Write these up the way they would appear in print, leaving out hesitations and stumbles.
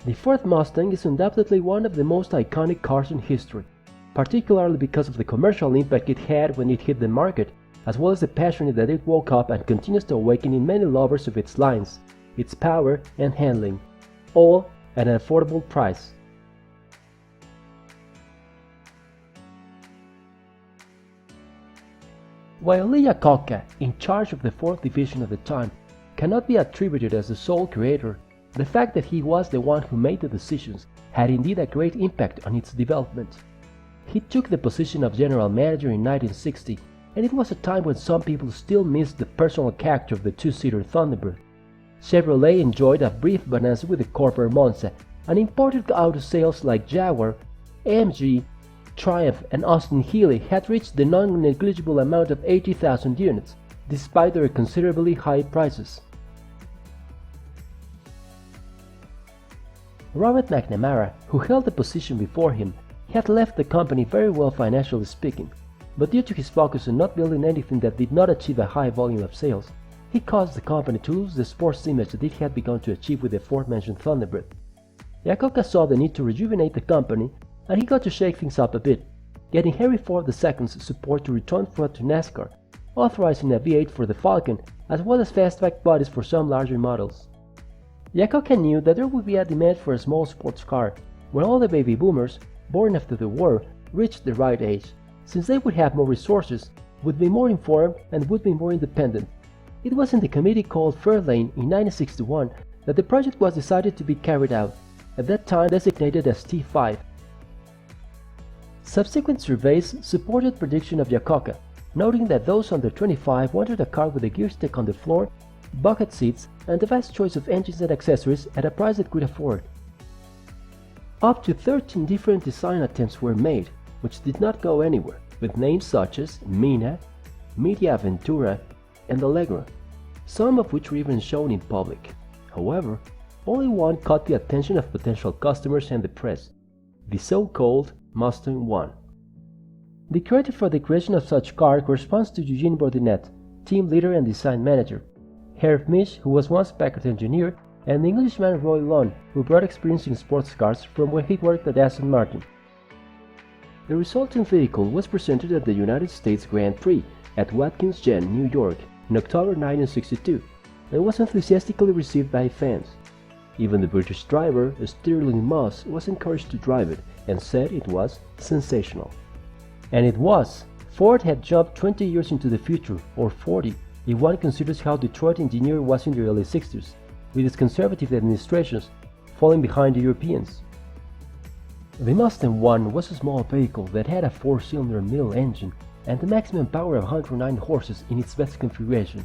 The Ford Mustang is undoubtedly one of the most iconic cars in history, particularly because of the commercial impact it had when it hit the market, as well as the passion that it woke up and continues to awaken in many lovers of its lines, its power and handling, all at an affordable price. While Lee Iacocca, in charge of the Ford division at the time, cannot be attributed as the sole creator, the fact that he was the one who made the decisions had indeed a great impact on its development. He took the position of general manager in 1960, and it was a time when some people still missed the personal character of the two-seater Thunderbird. Chevrolet enjoyed a brief bonanza with the Corvair Monza, and imported auto sales like Jaguar, AMG, Triumph and Austin Healey had reached the non-negligible amount of 80,000 units, despite their considerably high prices. Robert McNamara, who held the position before him, had left the company very well financially speaking, but due to his focus on not building anything that did not achieve a high volume of sales, he caused the company to lose the sports image that it had begun to achieve with the aforementioned Thunderbird. Iacocca saw the need to rejuvenate the company, and he got to shake things up a bit, getting Henry Ford II's support to return Ford to NASCAR, authorizing a V8 for the Falcon as well as fastback bodies for some larger models. Iacocca knew that there would be a demand for a small sports car when all the baby boomers, born after the war, reached the right age, since they would have more resources, would be more informed, and would be more independent. It was in the committee called Fairlane in 1961 that the project was decided to be carried out, at that time designated as T5. Subsequent surveys supported prediction of Iacocca, noting that those under 25 wanted a car with a gear stick on the floor, bucket seats, and a vast choice of engines and accessories at a price it could afford. Up to 13 different design attempts were made, which did not go anywhere, with names such as Mina, Media Aventura, and Allegra, some of which were even shown in public. However, only one caught the attention of potential customers and the press, the so-called Mustang 1. The credit for the creation of such car corresponds to Eugene Bordinet, team leader and design manager, Herb Misch, who was once Packard engineer, and the Englishman Roy Lunn, who brought experience in sports cars from when he worked at Aston Martin. The resulting vehicle was presented at the United States Grand Prix at Watkins Glen, New York, in October 1962, and was enthusiastically received by fans. Even the British driver, Stirling Moss, was encouraged to drive it and said it was sensational. And it was! Ford had jumped 20 years into the future, or 40, if one considers how Detroit engineering was in the early 60s, with its conservative administrations falling behind the Europeans. The Mustang 1 was a small vehicle that had a 4-cylinder middle engine and a maximum power of 109 horses in its best configuration.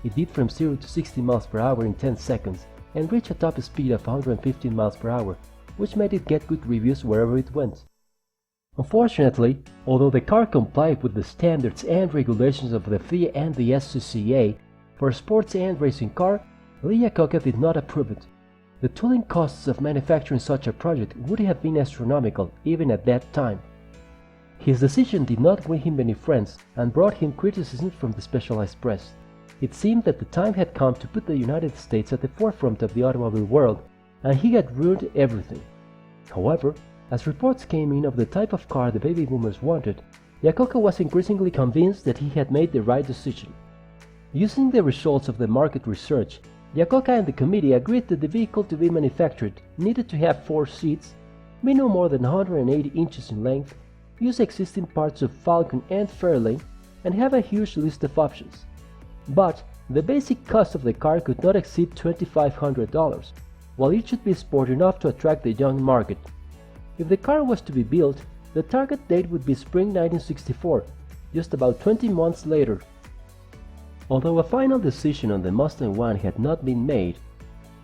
It did from 0 to 60 miles per hour in 10 seconds and reached a top speed of 115 miles per hour, which made it get good reviews wherever it went. Unfortunately, although the car complied with the standards and regulations of the FIA and the SCCA for a sports and racing car, Lee Iacocca did not approve it. The tooling costs of manufacturing such a project would have been astronomical even at that time. His decision did not win him many friends and brought him criticism from the specialized press. It seemed that the time had come to put the United States at the forefront of the automobile world, and he had ruined everything. However, as reports came in of the type of car the baby boomers wanted, Iacocca was increasingly convinced that he had made the right decision. Using the results of the market research, Iacocca and the committee agreed that the vehicle to be manufactured needed to have 4 seats, be no more than 180 inches in length, use existing parts of Falcon and Fairlane, and have a huge list of options. But the basic cost of the car could not exceed $2,500, while it should be sport enough to attract the young market. If the car was to be built, the target date would be spring 1964, just about 20 months later. Although a final decision on the Mustang 1 had not been made,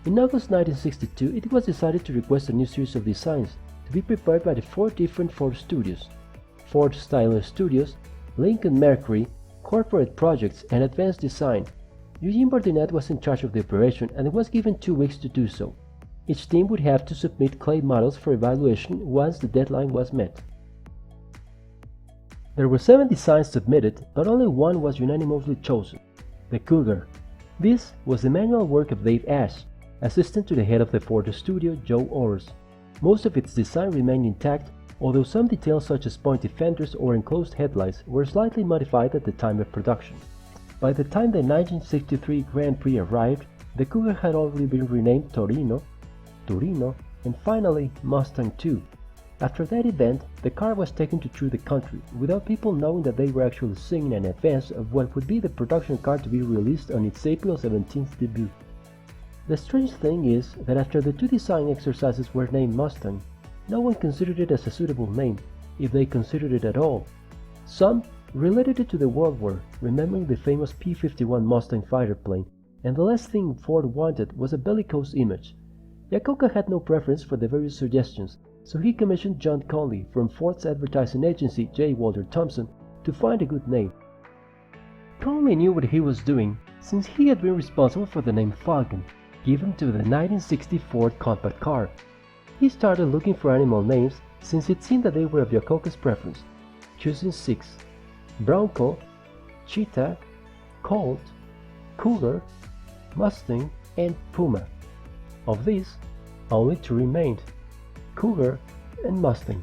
in August 1962 it was decided to request a new series of designs to be prepared by the 4 different Ford studios: Ford Styler Studios, Lincoln Mercury, Corporate Projects, and Advanced Design. Eugene Bordinet was in charge of the operation and was given 2 weeks to do so. Each team would have to submit clay models for evaluation once the deadline was met. There were 7 designs submitted, but only one was unanimously chosen: the Cougar. This was the manual work of Dave Ash, assistant to the head of the Ford studio, Joe Orrs. Most of its design remained intact, although some details such as pointy fenders or enclosed headlights were slightly modified at the time of production. By the time the 1963 Grand Prix arrived, the Cougar had already been renamed Torino, and finally Mustang II. After that event, the car was taken to tour the country, without people knowing that they were actually singing in advance of what would be the production car to be released on its April 17th debut. The strange thing is that after the two design exercises were named Mustang, no one considered it as a suitable name, if they considered it at all. Some related it to the World War, remembering the famous P-51 Mustang fighter plane, and the last thing Ford wanted was a bellicose image. Iacocca had no preference for the various suggestions, so he commissioned John Conley from Ford's advertising agency J. Walter Thompson to find a good name. Conley knew what he was doing, since he had been responsible for the name Falcon, given to the 1960 Ford compact car. He started looking for animal names since it seemed that they were of Iacocca's preference, choosing 6: Bronco, Cheetah, Colt, Cougar, Mustang, and Puma. Of these, only 2 remained: Cougar and Mustang.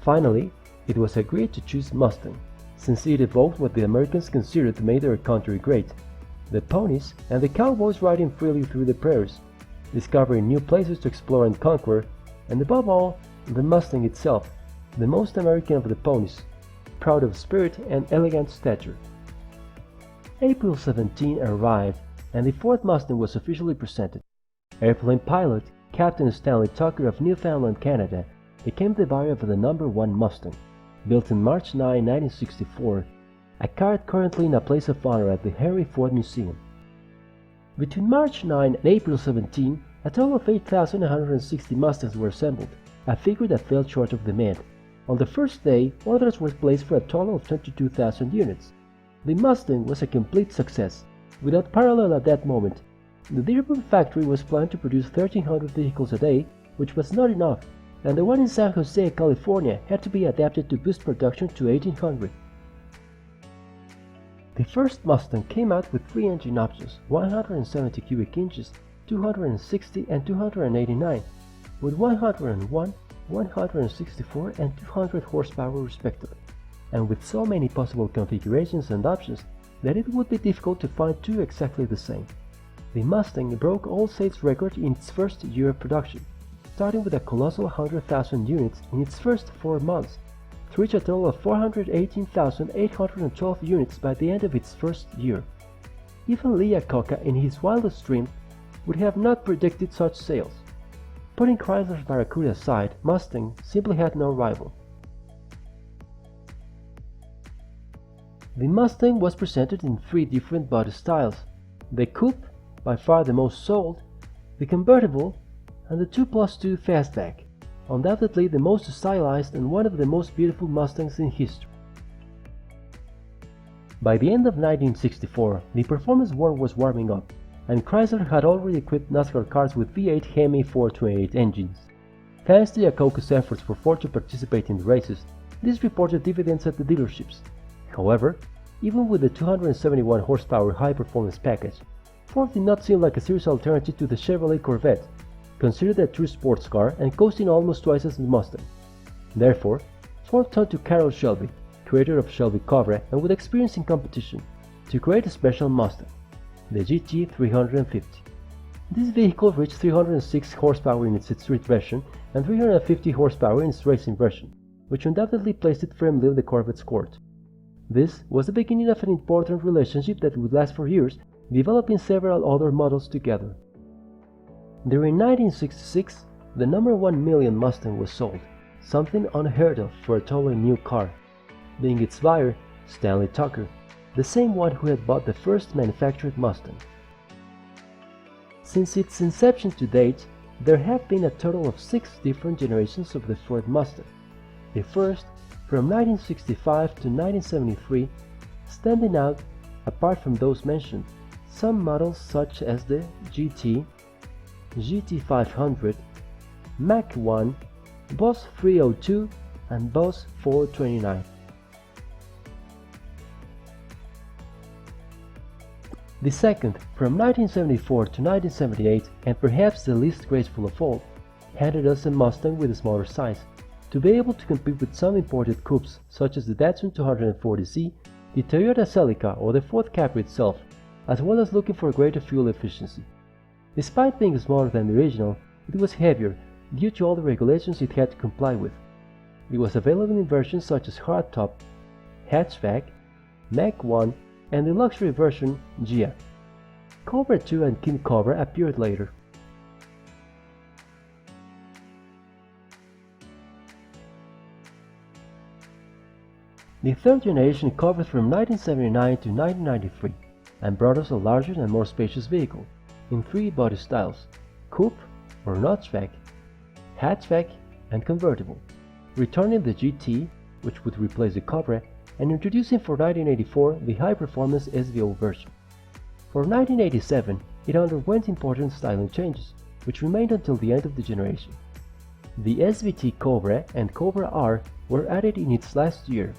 Finally, it was agreed to choose Mustang, since it evoked what the Americans considered made their country great: the ponies and the cowboys riding freely through the prairies, discovering new places to explore and conquer, and above all, the Mustang itself, the most American of the ponies, proud of spirit and elegant stature. April 17 arrived, and the Ford Mustang was officially presented. Airplane pilot Captain Stanley Tucker of Newfoundland, Canada, became the buyer of the number 1 Mustang, built in March 9, 1964, a car currently in a place of honor at the Henry Ford Museum. Between March 9 and April 17, a total of 8,160 Mustangs were assembled, a figure that fell short of demand. On the first day, orders were placed for a total of 22,000 units. The Mustang was a complete success, without parallel at that moment. The Dearborn factory was planned to produce 1,300 vehicles a day, which was not enough, and the one in San Jose, California had to be adapted to boost production to 1,800. The first Mustang came out with 3 engine options, 170 cubic inches, 260 and 289, with 101, 164 and 200 horsepower respectively, and with so many possible configurations and options that it would be difficult to find 2 exactly the same. The Mustang broke all sales records in its first year of production, starting with a colossal 100,000 units in its first 4 months, to reach a total of 418,812 units by the end of its first year. Even Lee Iacocca, in his wildest dreams, would have not predicted such sales. Putting Chrysler's Barracuda aside, Mustang simply had no rival. The Mustang was presented in 3 different body styles: the coupe, by far the most sold, the convertible, and the 2+2 fastback, undoubtedly the most stylized and one of the most beautiful Mustangs in history. By the end of 1964, the performance war was warming up, and Chrysler had already equipped NASCAR cars with V8 Hemi 428 engines. Thanks to Iacocca's efforts for Ford to participate in the races, this reported dividends at the dealerships. However, even with the 271 horsepower high-performance package, Ford did not seem like a serious alternative to the Chevrolet Corvette, considered a true sports car and costing almost twice as the Mustang. Therefore, Ford turned to Carroll Shelby, creator of Shelby Cobra and with experience in competition, to create a special Mustang, the GT350. This vehicle reached 306 horsepower in its street version and 350 horsepower in its racing version, which undoubtedly placed it firmly on the Corvette's court. This was the beginning of an important relationship that would last for years, developing several other models together. During 1966, the number 1 million Mustang was sold, something unheard of for a totally new car, being its buyer Stanley Tucker, the same one who had bought the first manufactured Mustang. Since its inception to date, there have been a total of 6 different generations of the Ford Mustang. The first, from 1965 to 1973, standing out, apart from those mentioned, some models such as the GT, GT500, Mach 1, Boss 302, and Boss 429. The second, from 1974 to 1978, and perhaps the least graceful of all, handed us a Mustang with a smaller size, to be able to compete with some imported coupes such as the Datsun 240Z, the Toyota Celica or the Ford Capri itself, as well as looking for greater fuel efficiency. Despite being smaller than the original, it was heavier due to all the regulations it had to comply with. It was available in versions such as hardtop, hatchback, Mach 1, and the luxury version Gia. Cobra 2 and King Cobra appeared later. The third generation covered from 1979 to 1993 and brought us a larger and more spacious vehicle in three body styles: coupe or notchback, hatchback, and convertible, returning the GT, which would replace the Cobra, and introducing for 1984 the high-performance SVO version. For 1987, it underwent important styling changes, which remained until the end of the generation. The SVT Cobra and Cobra R were added in its last year.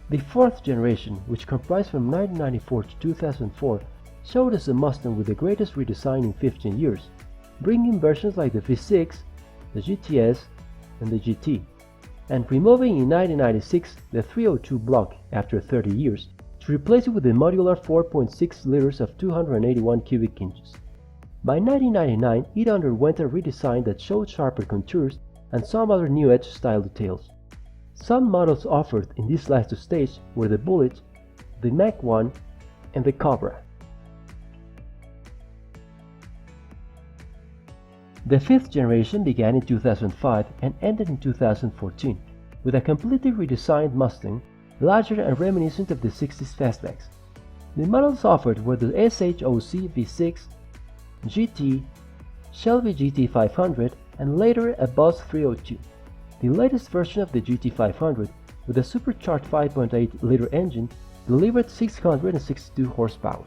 The fourth generation, which comprised from 1994 to 2004, showed us a Mustang with the greatest redesign in 15 years, bringing versions like the V6, the GTS, and the GT, and removing in 1996 the 302 block after 30 years to replace it with the modular 4.6 liters of 281 cubic inches. By 1999, it underwent a redesign that showed sharper contours and some other new edge style details. Some models offered in this last stage were the Bullet, the Mach 1, and the Cobra. The fifth generation began in 2005 and ended in 2014, with a completely redesigned Mustang, larger and reminiscent of the 60s fastbacks. The models offered were the SHOC V6, GT, Shelby GT500, and later a Buzz 302. The latest version of the GT500, with a supercharged 5.8-liter engine, delivered 662 horsepower.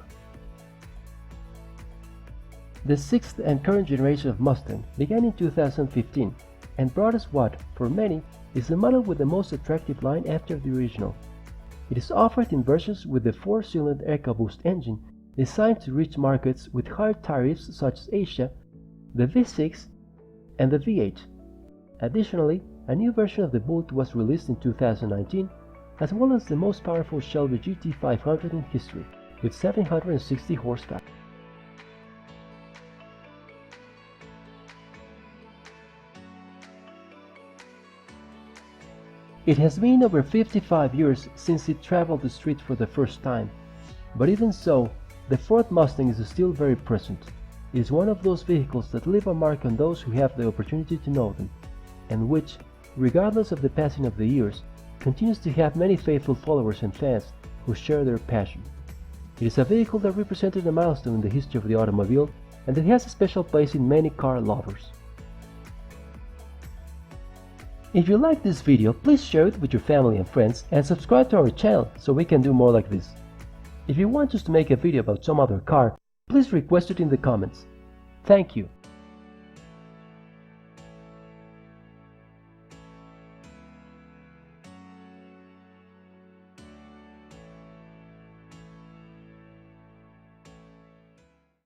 The sixth and current generation of Mustang began in 2015 and brought us what, for many, is the model with the most attractive line after the original. It is offered in versions with the 4-cylinder EcoBoost engine designed to reach markets with higher tariffs such as Asia, the V6, and the V8. Additionally, a new version of the Bullet was released in 2019, as well as the most powerful Shelby GT500 in history, with 760 horsepower. It has been over 55 years since it traveled the street for the first time, but even so, the Ford Mustang is still very present. It is one of those vehicles that leave a mark on those who have the opportunity to know them, and which, regardless of the passing of the years, continues to have many faithful followers and fans who share their passion. It is a vehicle that represented a milestone in the history of the automobile and that has a special place in many car lovers. If you like this video, please share it with your family and friends and subscribe to our channel so we can do more like this. If you want us to make a video about some other car, please request it in the comments. Thank you.